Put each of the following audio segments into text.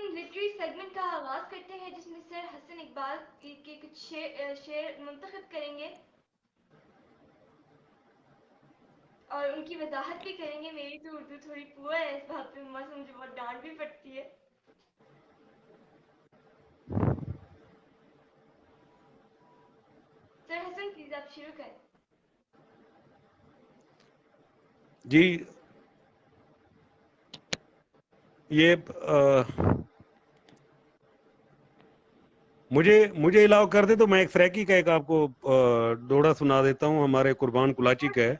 ہم literary segment کا آغاز کرتے ہیں جس میں سر حسن اقبال کے کچھ شعر منتخب کریں گے اور ان کی وضاحت بھی کریں گے. میری تو اردو تھوڑی پور ہے اس بات پہ ماں سے مجھے بہت ڈانٹ بھی پڑتی ہے. سر حسن پلیز آپ شروع کریں. جی یہ مجھے الاؤ کر دے تو میں ایک فریکی کا ایک آپ کو ڈوڑا سنا دیتا ہوں, ہمارے قربان کلاچی کا ہے,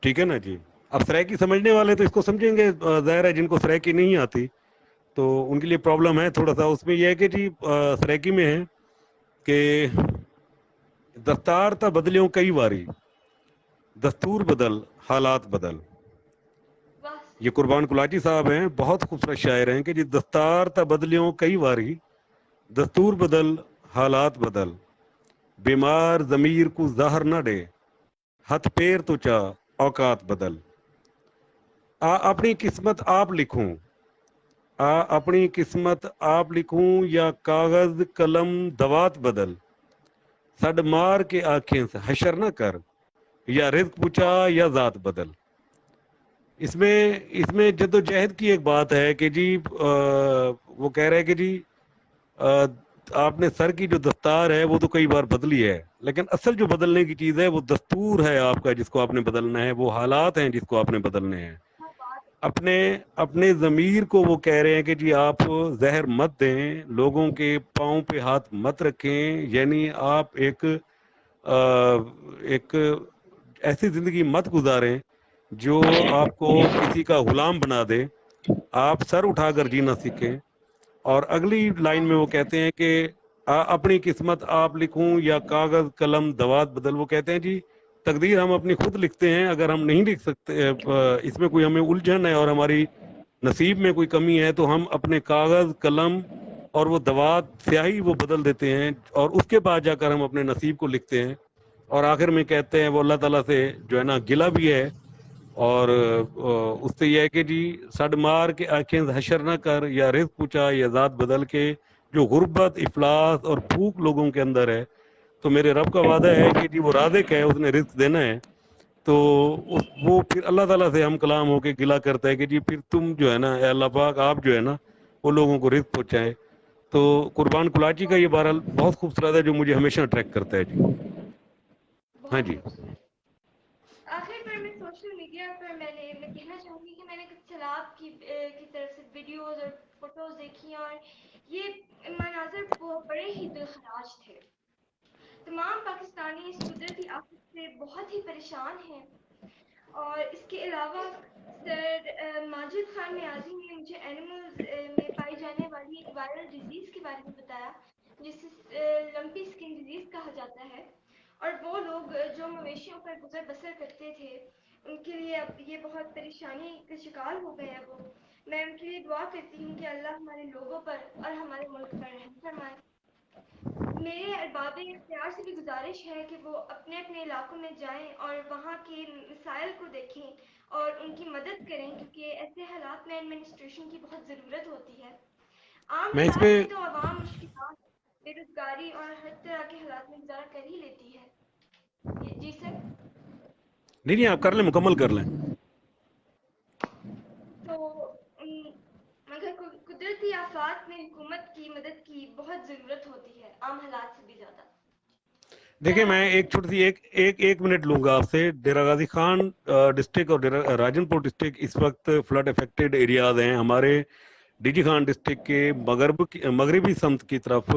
ٹھیک ہے نا جی. اب فریکی سمجھنے والے تو اس کو سمجھیں گے, ظاہر ہے جن کو فریکی نہیں آتی تو ان کے لیے پرابلم ہے تھوڑا سا. اس میں یہ ہے کہ جی فریکی میں ہے کہ دستار تا بدلیوں کئی واری, دستور بدل حالات بدل. یہ قربان کلاچی صاحب ہیں, بہت خوبصورت شاعر ہیں کہ جی دستار تا بدلیوں کئی واری, دستور بدل حالات بدل, بیمار ضمیر کو زہر نہ دے, ہتھ پیر تو چا اوقات بدل. اپنی قسمت آپ لکھوں, اپنی قسمت آپ لکھوں یا کاغذ قلم دوات بدل, سڈ مار کے آنکھیں سے حشر نہ کر, یا رزق پوچھا یا ذات بدل. اس میں جد و جہد کی ایک بات ہے کہ جی وہ کہہ رہے کہ جی آپ نے سر کی جو دستار ہے وہ تو کئی بار بدلی ہے, لیکن اصل جو بدلنے کی چیز ہے وہ دستور ہے آپ کا جس کو آپ نے بدلنا ہے, وہ حالات ہیں جس کو آپ نے بدلنے ہیں. اپنے ضمیر کو وہ کہہ رہے ہیں کہ جی آپ زہر مت دیں, لوگوں کے پاؤں پہ ہاتھ مت رکھیں, یعنی آپ ایک ایسی زندگی مت گزاریں جو آپ کو کسی کا غلام بنا دے. آپ سر اٹھا کر جینا سیکھیں. اور اگلی لائن میں وہ کہتے ہیں کہ اپنی قسمت آپ لکھوں یا کاغذ قلم دوات بدل. وہ کہتے ہیں جی تقدیر ہم اپنی خود لکھتے ہیں, اگر ہم نہیں لکھ سکتے, اس میں کوئی ہمیں الجھن ہے اور ہماری نصیب میں کوئی کمی ہے تو ہم اپنے کاغذ قلم اور وہ دوات سیاہی وہ بدل دیتے ہیں, اور اس کے بعد جا کر ہم اپنے نصیب کو لکھتے ہیں. اور آخر میں کہتے ہیں وہ اللہ تعالیٰ سے جو ہے نا گلہ بھی ہے, اور اس سے یہ ہے کہ جی سڈ مار کے آنکھیں حشر نہ کر, یا رزق پوچھا یا ذات بدل کے. جو غربت, افلاس اور بھوک لوگوں کے اندر ہے, تو میرے رب کا وعدہ ہے کہ جی وہ رازق ہے, اس نے رزق دینا ہے. تو وہ پھر اللہ تعالیٰ سے ہم کلام ہو کے گلہ کرتا ہے کہ جی پھر تم جو ہے نا اے اللہ پاک آپ جو ہے نا وہ لوگوں کو رزق پہنچائے. تو قربان کلاچی کا یہ بہرحال بہت خوبصورت ہے جو مجھے ہمیشہ اٹریکٹ کرتا ہے. جی ہاں بہت جی. خوبصورت. آخر پر میں سوشل میڈیا پر میں کہنا چاہوں گی کہ میں نے کچھ سیلاب کی طرف سے ویڈیوز اور فوٹوز دیکھی, اور یہ مناظر بڑے ہی دلخراش تھے. تمام پاکستانی اس قدرتی آفت سے بہت ہی پریشان ہیں. اور اس کے علاوہ سر ماجد خان نیازی نے مجھے اینیملز میں پائی جانے والی ایک وائرل ڈیزیز کے بارے میں بتایا جسے لمپی اسکن ڈیزیز کہا جاتا ہے. اور وہ لوگ جو مویشیوں پر گزر بسر کرتے تھے ان کے لیے اب یہ بہت پریشانی کا شکار ہو گئے ہیں. وہ میں ان کے لیے دعا کرتی ہوں کہ اللہ ہمارے لوگوں پر اور ہمارے ملک پر رحم فرمائے. میرے ارباب اختیار سے بھی گزارش ہے کہ وہ اپنے اپنے علاقوں میں جائیں اور وہاں کے مسائل کو دیکھیں اور ان کی مدد کریں, کیونکہ ایسے حالات میں ایڈمنسٹریشن کی بہت ضرورت ہوتی ہے. عام میں اس حالات پہ میں تو عوام مشکلات, بے روزگاری اور ہر طرح کے حالات میں گزارا کر ہی لیتی ہے. جی سر. نہیں آپ کر لیں, مکمل کر لیں. تو مگر قدرتی آفات میں حکومت کی مدد کی بہت ضرورت ہوتی ہے, عام حالات سے بھی زیادہ. دیکھیں میں ایک چھوٹی سی ایک منٹ لوں گا آپ سے. ڈیرہ غازی خان ڈسٹرکٹ اور راجن پور ڈسٹرکٹ اس وقت فلڈ افیکٹڈ ایریاز ہیں. ہمارے ڈی جی خان ڈسٹرکٹ کے مغربی سمت کی طرف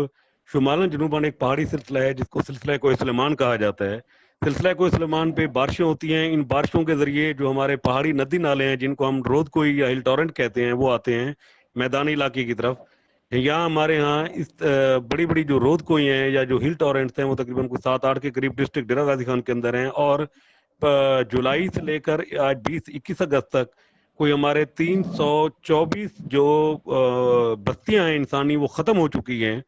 شمالاً جنوباً ایک پہاڑی سلسلہ ہے جس کو سلسلہ کوہ سلیمان کہا جاتا ہے. سلسلہ کوہ سلیمان پہ بارشیں ہوتی ہیں. ان بارشوں کے ذریعے جو ہمارے پہاڑی ندی نالے ہیں جن کو ہم رود کوئی یا ہل ٹورنٹ کہتے ہیں وہ آتے ہیں میدانی علاقے کی طرف. یہاں ہمارے ہاں اس بڑی بڑی جو رود کوئی ہیں یا جو ہل ٹورنٹس ہیں وہ تقریباً کوئی 7-8 کے قریب ڈسٹرکٹ ڈیرہ غازی خان کے اندر ہیں. اور جولائی سے لے کر آج 20-21 اگست تک کوئی ہمارے 324 جو بستیاں ہیں انسانی وہ ختم ہو چکی ہیں.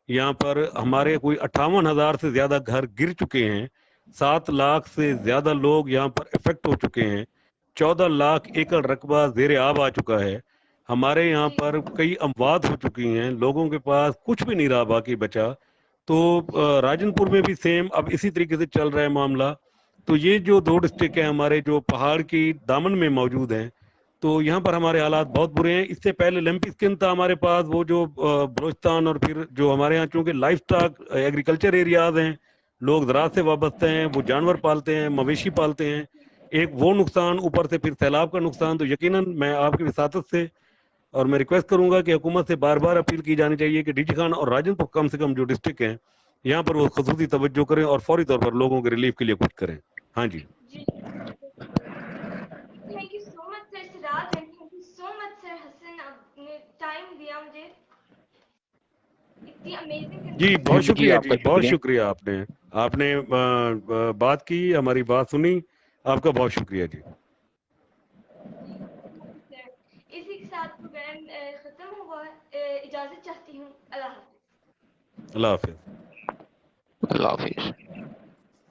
یہاں پر ہمارے کوئی 58,000 سے زیادہ گھر گر چکے ہیں. 7 لاکھ سے زیادہ لوگ یہاں پر افیکٹ ہو چکے ہیں. 14 لاکھ ایکڑ رقبہ زیر آب آ چکا ہے. ہمارے یہاں جی پر کئی اموات ہو چکی ہیں, لوگوں کے پاس کچھ بھی نہیں رہا باقی بچا. تو راجن پور میں بھی سیم اب اسی طریقے سے چل رہا ہے معاملہ. تو یہ جو 2 ڈسٹرکٹ ہیں ہمارے جو پہاڑ کی دامن میں موجود ہیں, تو یہاں پر ہمارے حالات بہت برے ہیں. اس سے پہلے لمپی اسکن تھا ہمارے پاس, وہ جو بلوچستان اور پھر جو ہمارے یہاں چونکہ لائف سٹاک ایگریکلچر ایریاز ہیں, لوگ زراعت سے وابستہ ہیں, وہ جانور پالتے ہیں, مویشی پالتے ہیں, ایک وہ نقصان, اوپر سے پھر سیلاب کا نقصان. تو یقیناً میں آپ کی وساطت سے اور میں ریکویسٹ کروں گا کہ حکومت سے بار بار اپیل کی جانی چاہیے کہ ڈی جی خان اور راجن پور کم سے کم جو ڈسٹرکٹ ہیں یہاں پر وہ خصوصی توجہ کریں اور فوری طور پر لوگوں کے ریلیف کے لیے کچھ کریں. ہاں جی جی thank you so much sir Siraj and thank you so much sir Hassan, آپ نے ٹائم دیا مجھے اتنی امیزنگ جی, بہت جی شکریہ آپ جی, کا بہت شکریہ. شکریہ. آپ نے بات کی, ہماری بات سنی, آپ کا بہت شکریہ جی. سر اسی کے ساتھ پروگرام ختم ہوا, اجازت چاہتی ہوں. اللہ حافظ. اللہ حافظ. اللہ حافظ.